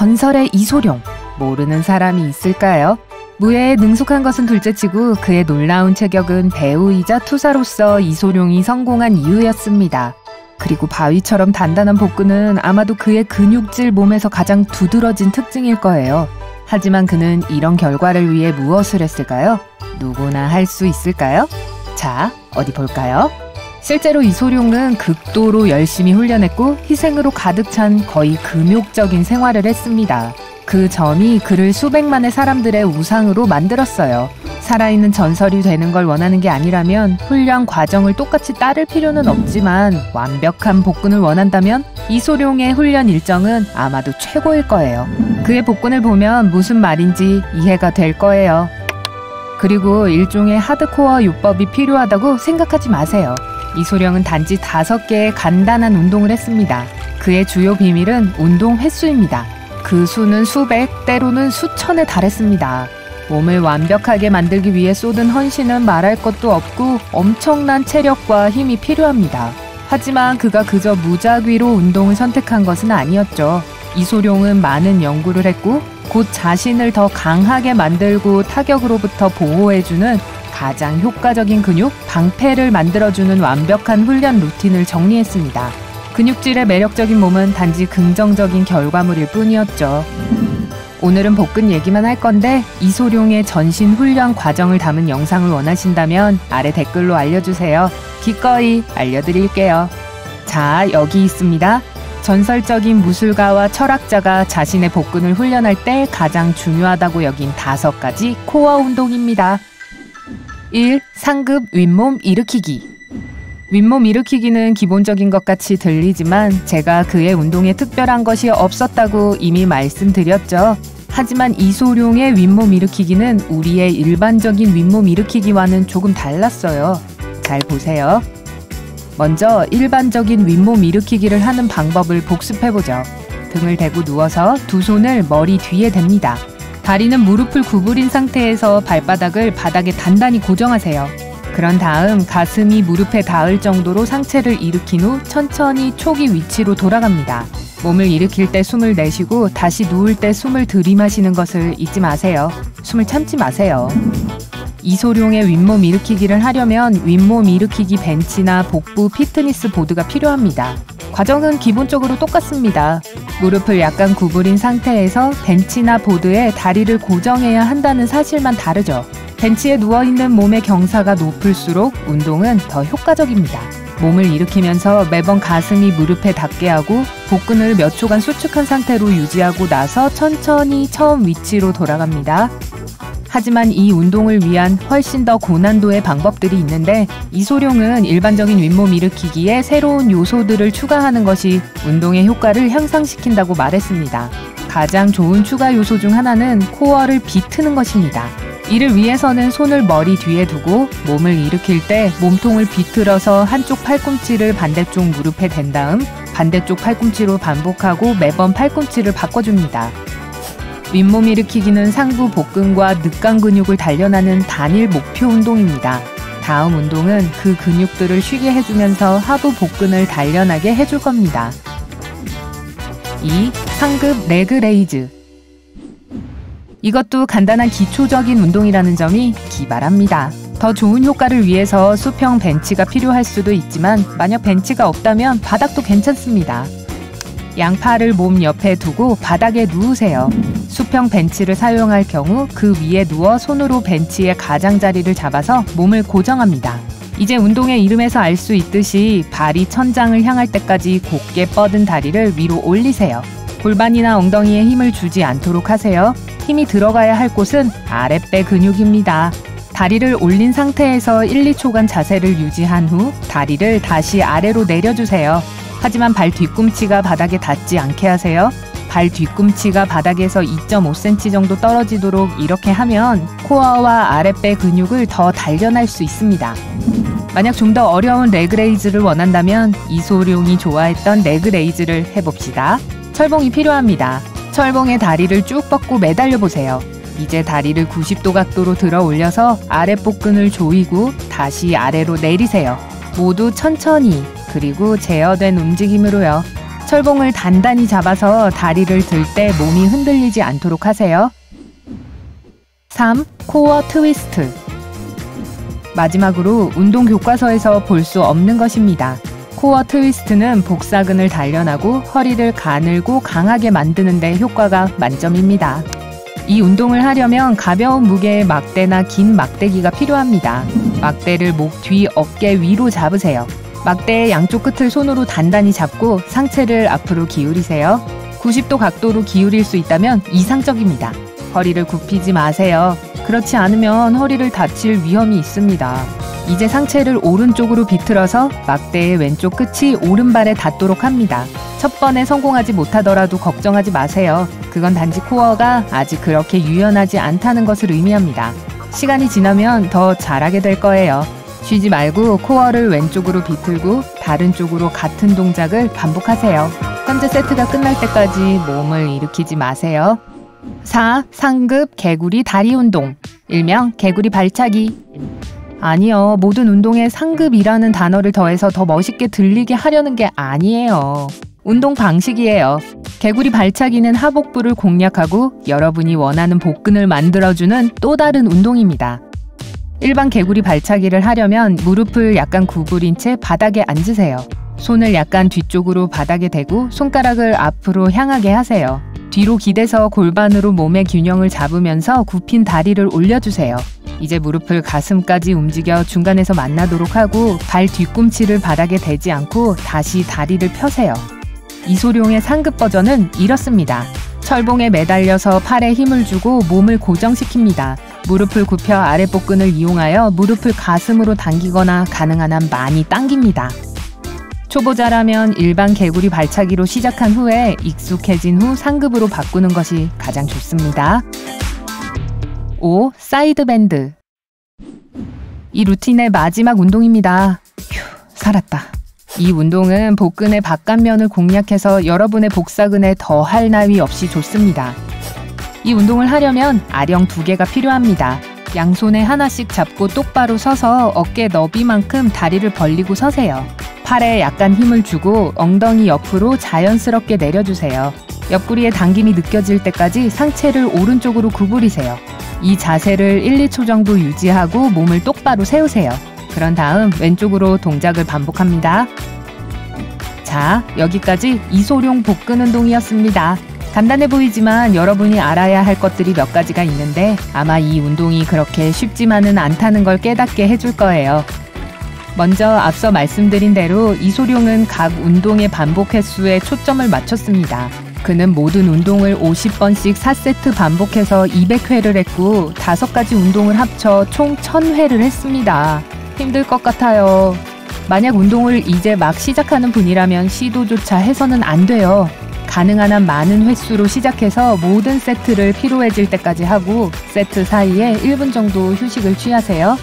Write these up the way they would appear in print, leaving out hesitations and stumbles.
전설의 이소룡, 모르는 사람이 있을까요? 무예에 능숙한 것은 둘째치고 그의 놀라운 체격은 배우이자 투사로서 이소룡이 성공한 이유였습니다. 그리고 바위처럼 단단한 복근은 아마도 그의 근육질 몸에서 가장 두드러진 특징일 거예요. 하지만 그는 이런 결과를 위해 무엇을 했을까요? 누구나 할 수 있을까요? 자, 어디 볼까요? 실제로 이소룡은 극도로 열심히 훈련했고 희생으로 가득 찬 거의 금욕적인 생활을 했습니다. 그 점이 그를 수백만의 사람들의 우상으로 만들었어요. 살아있는 전설이 되는 걸 원하는 게 아니라면 훈련 과정을 똑같이 따를 필요는 없지만 완벽한 복근을 원한다면 이소룡의 훈련 일정은 아마도 최고일 거예요. 그의 복근을 보면 무슨 말인지 이해가 될 거예요. 그리고 일종의 하드코어 요법이 필요하다고 생각하지 마세요. 이소룡은 단지 5개의 간단한 운동을 했습니다. 그의 주요 비밀은 운동 횟수입니다. 그 수는 수백, 때로는 수천에 달했습니다. 몸을 완벽하게 만들기 위해 쏟은 헌신은 말할 것도 없고 엄청난 체력과 힘이 필요합니다. 하지만 그가 그저 무작위로 운동을 선택한 것은 아니었죠. 이소룡은 많은 연구를 했고 곧 자신을 더 강하게 만들고 타격으로부터 보호해주는 가장 효과적인 근육, 방패를 만들어주는 완벽한 훈련 루틴을 정리했습니다. 근육질의 매력적인 몸은 단지 긍정적인 결과물일 뿐이었죠. 오늘은 복근 얘기만 할 건데 이소룡의 전신 훈련 과정을 담은 영상을 원하신다면 아래 댓글로 알려주세요. 기꺼이 알려드릴게요. 자, 여기 있습니다. 전설적인 무술가와 철학자가 자신의 복근을 훈련할 때 가장 중요하다고 여긴 5가지 코어 운동입니다. 1. 상급 윗몸 일으키기. 윗몸 일으키기는 기본적인 것 같이 들리지만 제가 그의 운동에 특별한 것이 없었다고 이미 말씀드렸죠. 하지만 이소룡의 윗몸 일으키기는 우리의 일반적인 윗몸 일으키기와는 조금 달랐어요. 잘 보세요. 먼저 일반적인 윗몸 일으키기를 하는 방법을 복습해보죠. 등을 대고 누워서 두 손을 머리 뒤에 댑니다. 다리는 무릎을 구부린 상태에서 발바닥을 바닥에 단단히 고정하세요. 그런 다음 가슴이 무릎에 닿을 정도로 상체를 일으킨 후 천천히 초기 위치로 돌아갑니다. 몸을 일으킬 때 숨을 내쉬고 다시 누울 때 숨을 들이마시는 것을 잊지 마세요. 숨을 참지 마세요. 이소룡의 윗몸 일으키기를 하려면 윗몸 일으키기 벤치나 복부 피트니스 보드가 필요합니다. 과정은 기본적으로 똑같습니다. 무릎을 약간 구부린 상태에서 벤치나 보드에 다리를 고정해야 한다는 사실만 다르죠. 벤치에 누워있는 몸의 경사가 높을수록 운동은 더 효과적입니다. 몸을 일으키면서 매번 가슴이 무릎에 닿게 하고 복근을 몇 초간 수축한 상태로 유지하고 나서 천천히 처음 위치로 돌아갑니다. 하지만 이 운동을 위한 훨씬 더 고난도의 방법들이 있는데 이소룡은 일반적인 윗몸 일으키기에 새로운 요소들을 추가하는 것이 운동의 효과를 향상시킨다고 말했습니다. 가장 좋은 추가 요소 중 하나는 코어를 비트는 것입니다. 이를 위해서는 손을 머리 뒤에 두고 몸을 일으킬 때 몸통을 비틀어서 한쪽 팔꿈치를 반대쪽 무릎에 댄 다음 반대쪽 팔꿈치로 반복하고 매번 팔꿈치를 바꿔줍니다. 윗몸 일으키기는 상부 복근과 늑강 근육을 단련하는 단일 목표 운동입니다. 다음 운동은 그 근육들을 쉬게 해주면서 하부 복근을 단련하게 해줄 겁니다. 2. 상급 레그 레이즈. 이것도 간단한 기초적인 운동이라는 점이 기발합니다. 더 좋은 효과를 위해서 수평 벤치가 필요할 수도 있지만 만약 벤치가 없다면 바닥도 괜찮습니다. 양팔을 몸 옆에 두고 바닥에 누우세요. 수평 벤치를 사용할 경우 그 위에 누워 손으로 벤치의 가장자리를 잡아서 몸을 고정합니다. 이제 운동의 이름에서 알 수 있듯이 발이 천장을 향할 때까지 곧게 뻗은 다리를 위로 올리세요. 골반이나 엉덩이에 힘을 주지 않도록 하세요. 힘이 들어가야 할 곳은 아랫배 근육입니다. 다리를 올린 상태에서 1, 2초간 자세를 유지한 후 다리를 다시 아래로 내려주세요. 하지만 발 뒤꿈치가 바닥에 닿지 않게 하세요. 발 뒤꿈치가 바닥에서 2.5cm 정도 떨어지도록 이렇게 하면 코어와 아랫배 근육을 더 단련할 수 있습니다. 만약 좀 더 어려운 레그레이즈를 원한다면 이소룡이 좋아했던 레그레이즈를 해봅시다. 철봉이 필요합니다. 철봉에 다리를 쭉 뻗고 매달려 보세요. 이제 다리를 90도 각도로 들어 올려서 아랫복근을 조이고 다시 아래로 내리세요. 모두 천천히, 그리고 제어된 움직임으로요. 철봉을 단단히 잡아서 다리를 들 때 몸이 흔들리지 않도록 하세요. 3. 코어 트위스트. 마지막으로 운동 교과서에서 볼 수 없는 것입니다. 코어 트위스트는 복사근을 단련하고 허리를 가늘고 강하게 만드는 데 효과가 만점입니다. 이 운동을 하려면 가벼운 무게의 막대나 긴 막대기가 필요합니다. 막대를 목 뒤, 어깨 위로 잡으세요. 막대의 양쪽 끝을 손으로 단단히 잡고 상체를 앞으로 기울이세요. 90도 각도로 기울일 수 있다면 이상적입니다. 허리를 굽히지 마세요. 그렇지 않으면 허리를 다칠 위험이 있습니다. 이제 상체를 오른쪽으로 비틀어서 막대의 왼쪽 끝이 오른발에 닿도록 합니다. 첫 번에 성공하지 못하더라도 걱정하지 마세요. 그건 단지 코어가 아직 그렇게 유연하지 않다는 것을 의미합니다. 시간이 지나면 더 잘하게 될 거예요. 쉬지 말고 코어를 왼쪽으로 비틀고 다른 쪽으로 같은 동작을 반복하세요. 현재 세트가 끝날 때까지 몸을 일으키지 마세요. 4. 상급 개구리 다리 운동. 일명 개구리 발차기. 아니요, 모든 운동에 상급이라는 단어를 더해서 더 멋있게 들리게 하려는 게 아니에요. 운동 방식이에요. 개구리 발차기는 하복부를 공략하고 여러분이 원하는 복근을 만들어주는 또 다른 운동입니다. 일반 개구리 발차기를 하려면 무릎을 약간 구부린 채 바닥에 앉으세요. 손을 약간 뒤쪽으로 바닥에 대고 손가락을 앞으로 향하게 하세요. 뒤로 기대서 골반으로 몸의 균형을 잡으면서 굽힌 다리를 올려주세요. 이제 무릎을 가슴까지 움직여 중간에서 만나도록 하고 발 뒤꿈치를 바닥에 대지 않고 다시 다리를 펴세요. 이소룡의 상급 버전은 이렇습니다. 철봉에 매달려서 팔에 힘을 주고 몸을 고정시킵니다. 무릎을 굽혀 아랫복근을 이용하여 무릎을 가슴으로 당기거나 가능한 한 많이 당깁니다. 초보자라면 일반 개구리 발차기로 시작한 후에 익숙해진 후 상급으로 바꾸는 것이 가장 좋습니다. 5. 사이드 밴드. 이 루틴의 마지막 운동입니다. 휴, 살았다. 이 운동은 복근의 바깥면을 공략해서 여러분의 복사근에 더할 나위 없이 좋습니다. 이 운동을 하려면 아령 2개가 필요합니다. 양손에 하나씩 잡고 똑바로 서서 어깨 너비만큼 다리를 벌리고 서세요. 팔에 약간 힘을 주고 엉덩이 옆으로 자연스럽게 내려주세요. 옆구리에 당김이 느껴질 때까지 상체를 오른쪽으로 구부리세요. 이 자세를 1, 2초 정도 유지하고 몸을 똑바로 세우세요. 그런 다음 왼쪽으로 동작을 반복합니다. 자, 여기까지 이소룡 복근 운동이었습니다. 간단해 보이지만 여러분이 알아야 할 것들이 몇 가지가 있는데 아마 이 운동이 그렇게 쉽지만은 않다는 걸 깨닫게 해줄 거예요. 먼저 앞서 말씀드린 대로 이소룡은 각 운동의 반복 횟수에 초점을 맞췄습니다. 그는 모든 운동을 50번씩 4세트 반복해서 200회를 했고 5가지 운동을 합쳐 총 1000회를 했습니다. 힘들 것 같아요. 만약 운동을 이제 막 시작하는 분이라면 시도조차 해서는 안 돼요. 가능한 한 많은 횟수로 시작해서 모든 세트를 피로해질 때까지 하고 세트 사이에 1분 정도 휴식을 취하세요.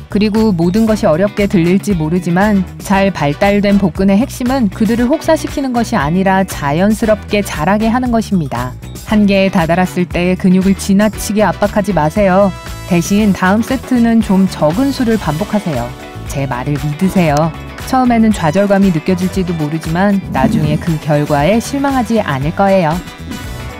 그리고 모든 것이 어렵게 들릴지 모르지만 잘 발달된 복근의 핵심은 그들을 혹사시키는 것이 아니라 자연스럽게 자라게 하는 것입니다. 한계에 다다랐을 때 근육을 지나치게 압박하지 마세요. 대신 다음 세트는 좀 적은 수를 반복하세요. 제 말을 믿으세요. 처음에는 좌절감이 느껴질지도 모르지만 나중에 그 결과에 실망하지 않을 거예요.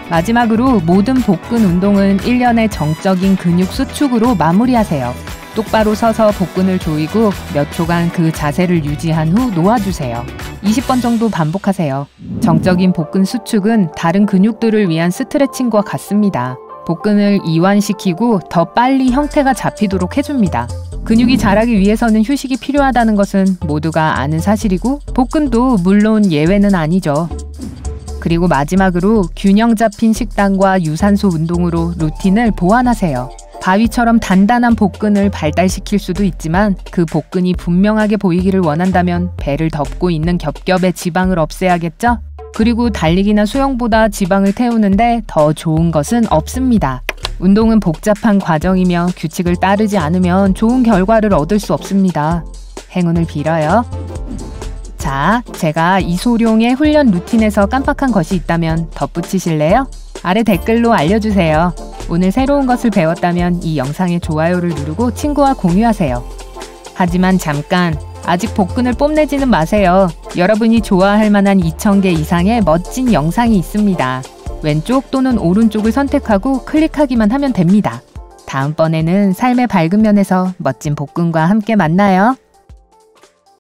마지막으로 모든 복근 운동은 1년의 정적인 근육 수축으로 마무리하세요. 똑바로 서서 복근을 조이고 몇 초간 그 자세를 유지한 후 놓아주세요. 20번 정도 반복하세요. 정적인 복근 수축은 다른 근육들을 위한 스트레칭과 같습니다. 복근을 이완시키고 더 빨리 형태가 잡히도록 해줍니다. 근육이 자라기 위해서는 휴식이 필요하다는 것은 모두가 아는 사실이고 복근도 물론 예외는 아니죠. 그리고 마지막으로 균형 잡힌 식단과 유산소 운동으로 루틴을 보완하세요. 바위처럼 단단한 복근을 발달시킬 수도 있지만 그 복근이 분명하게 보이기를 원한다면 배를 덮고 있는 겹겹의 지방을 없애야겠죠? 그리고 달리기나 수영보다 지방을 태우는데 더 좋은 것은 없습니다. 운동은 복잡한 과정이며 규칙을 따르지 않으면 좋은 결과를 얻을 수 없습니다. 행운을 빌어요. 자, 제가 이소룡의 훈련 루틴에서 깜빡한 것이 있다면 덧붙이실래요? 아래 댓글로 알려주세요. 오늘 새로운 것을 배웠다면 이 영상의 좋아요를 누르고 친구와 공유하세요. 하지만 잠깐, 아직 복근을 뽐내지는 마세요. 여러분이 좋아할 만한 2,000개 이상의 멋진 영상이 있습니다. 왼쪽 또는 오른쪽을 선택하고 클릭하기만 하면 됩니다. 다음번에는 삶의 밝은 면에서 멋진 복근과 함께 만나요.